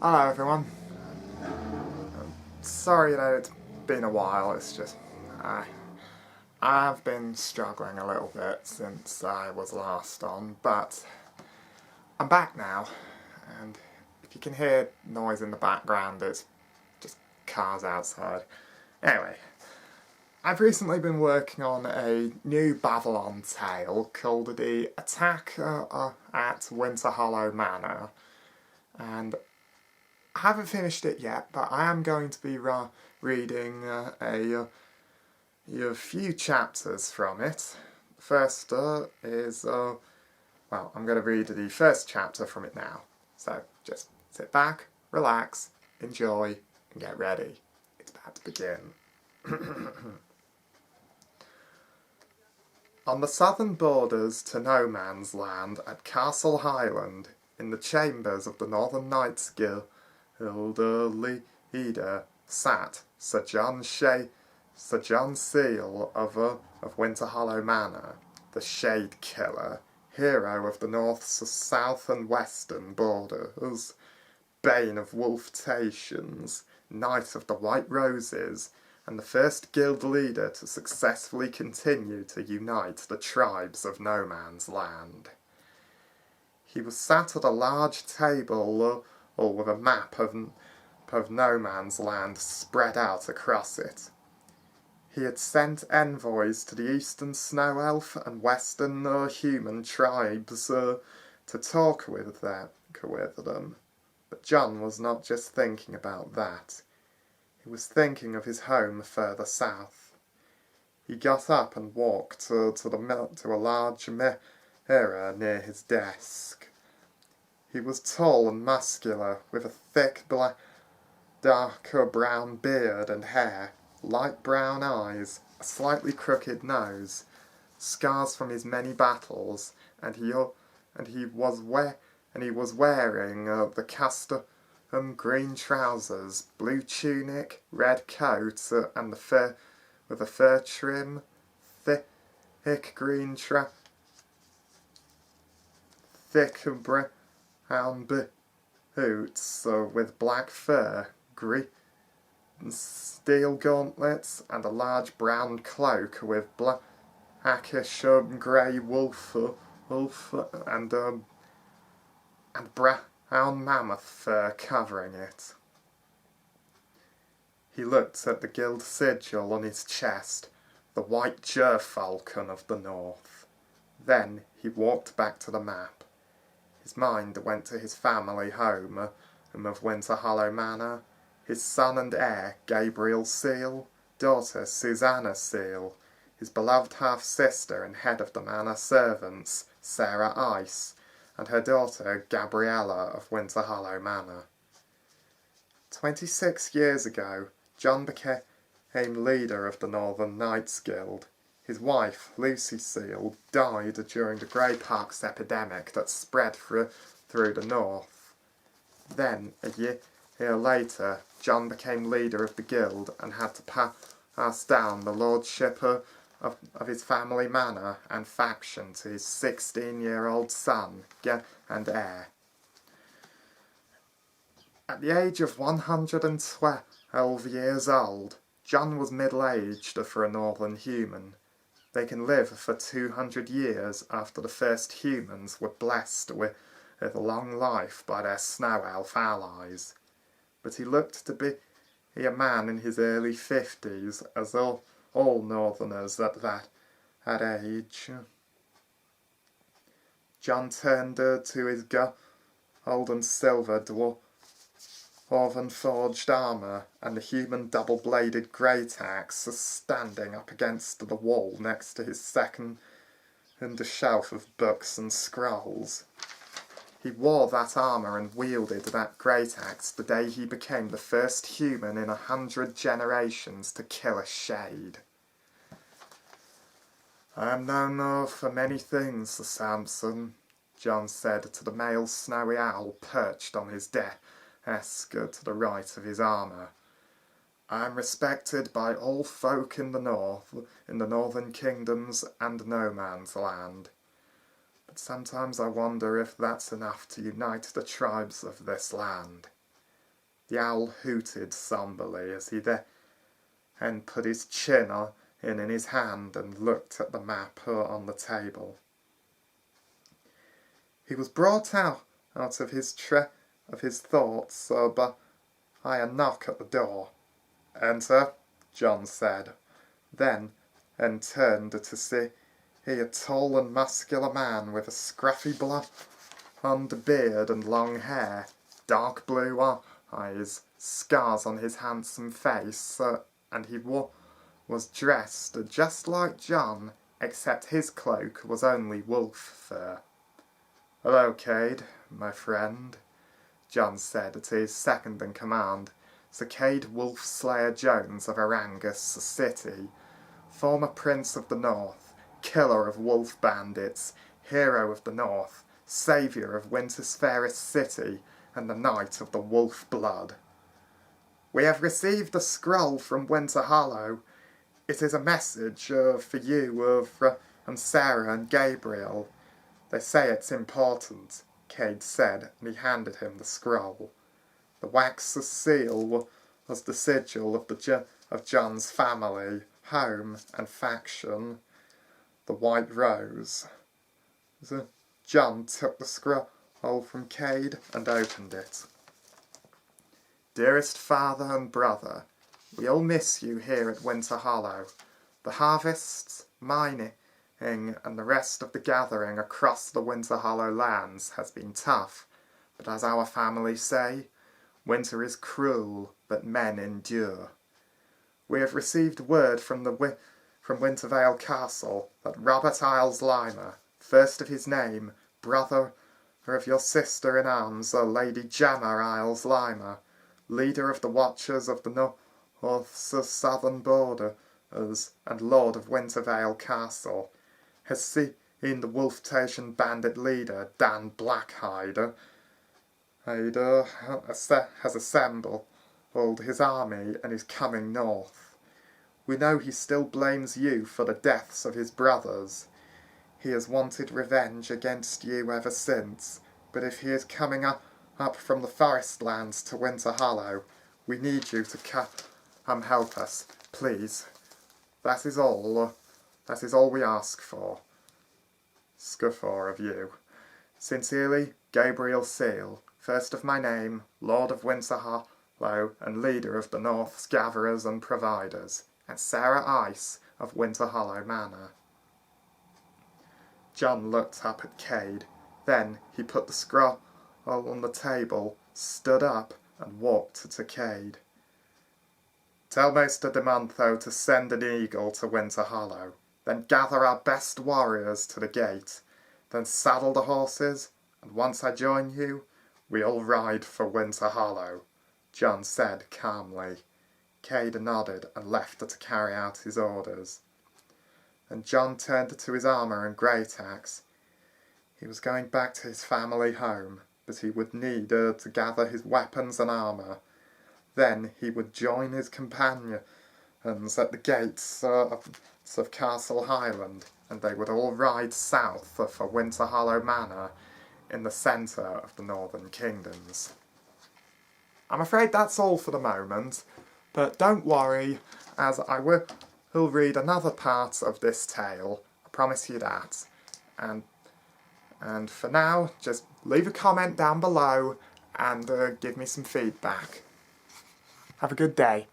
Hello everyone. Sorry that it's been a while, it's just I've been struggling a little bit since I was last on, but I'm back now, and if you can hear noise in the background, it's just cars outside. Anyway, I've recently been working on a new Bavalon Tale called The Attack at Winterhollow Manor, and I haven't finished it yet, but I am going to be reading a few chapters from it. First is, well, I'm going to read the first chapter from it now. So just sit back, relax, enjoy, and get ready. It's about to begin. On the southern borders to No Man's Land at Castle Highland, in the chambers of the Northern Knights Guild, theLeader sat Sir John Seal of Winterhollow Manor, the Shade Killer, hero of the north, south and western borders, bane of Wolfstations, knight of the White Roses, and the first guild leader to successfully continue to unite the tribes of No Man's Land. He was sat at a large table with a map of No Man's Land spread out across it. He had sent envoys to the eastern snow elf and western human tribes to talk with them. But John was not just thinking about that. He was thinking of his home further south. He got up and walked to a large mirror near his desk. He was tall and muscular, with a thick darker brown beard and hair, light brown eyes, a slightly crooked nose, scars from his many battles, and he was wearing the custom green trousers, blue tunic, red coat, and with a fur trim, thick green thick brown boots with black fur, green steel gauntlets, and a large brown cloak with blackish grey wolf and brown mammoth fur covering it. He looked at the guild sigil on his chest, the white gerfalcon of the north. Then he walked back to the map. His mind went to his family home of Winterhollow Manor, his son and heir, Gabriel Seal, daughter Susanna Seal, his beloved half-sister and head of the manor servants, Sarah Ice, and her daughter, Gabriella of Winterhollow Manor. 26 years ago, John became leader of the Northern Knights Guild. His wife, Lucy Seal, died during the greypox epidemic that spread through the north. Then, a year later, John became leader of the guild and had to pass down the lordship of his family manor and faction to his 16-year-old son and heir. At the age of 112 years old, John was middle-aged for a northern human. They can live for 200 years after the first humans were blessed with a long life by their snow elf allies. But he looked to be a man in his early 50s, as all northerners at that age. John turned to his gold and silver dwarven forged armour and the human double-bladed great axe standing up against the wall next to his second shelf of books and scrolls. He wore that armour and wielded that great axe the day he became the first human in 100 generations to kill a shade. "I am known for many things, Sir Samson," John said to the male snowy owl perched on his desk to the right of his armour. "I am respected by all folk in the north, in the northern kingdoms and No Man's Land. But sometimes I wonder if that's enough to unite the tribes of this land. The owl hooted somberly as he then put his chin in his hand and looked at the map on the table. He was brought out of his thoughts by a knock at the door. "Enter," John said, then turned to see a tall and muscular man with a scruffy blonde beard and long hair, dark blue eyes, scars on his handsome face, and he was dressed just like John, except his cloak was only wolf fur. "Hello, Kade, my friend," John said to his second-in-command, Sir Kade Wolfslayer Jones of Arangus City, former Prince of the North, killer of wolf bandits, hero of the North, saviour of Winter's fairest city, and the Knight of the Wolf Blood. "We have received a scroll from Winterhollow. It is a message for you from Sarah and Gabriel. They say it's important," Kade said, and he handed him the scroll. The wax seal was the sigil of John's family, home, and faction, the White Rose. John took the scroll from Kade and opened it. "Dearest father and brother, we all miss you here at Winterhollow. The harvests, mining, and the rest of the gathering across the Winterhollow lands has been tough, but as our family say, winter is cruel, but men endure. We have received word from Wintervale Castle that Robert Iles-Limer, first of his name, brother of your sister-in-arms, Lady Gemma Iles-Limer, leader of the Watchers of the North's southern borders, and Lord of Wintervale Castle, has seen the Wolftation bandit leader, Dan Blackhide, has assembled his army and is coming north. We know he still blames you for the deaths of his brothers. He has wanted revenge against you ever since, but if he is coming up from the forest lands to Winterhollow, we need you to come help us, please. That is all we ask for. Of you. Sincerely, Gabriel Seal, first of my name, Lord of Winterhollow and leader of the North's gatherers and providers, and Sarah Ice of Winterhollow Manor." John looked up at Kade. Then he put the scroll on the table, stood up, and walked to Kade. "Tell Maester de Montho to send an eagle to Winterhollow. Then gather our best warriors to the gate. Then saddle the horses, and once I join you, we'll ride for Winterhollow," John said calmly. Kade nodded and left to carry out his orders. And John turned to his armour and great axe. He was going back to his family home, but he would need to gather his weapons and armour. Then he would join his companions at the gates of Castle Highland, and they would all ride south for Winterhollow Manor in the centre of the Northern Kingdoms. I'm afraid that's all for the moment, but don't worry, as I will read another part of this tale, I promise you that. And for now, just leave a comment down below and give me some feedback. Have a good day.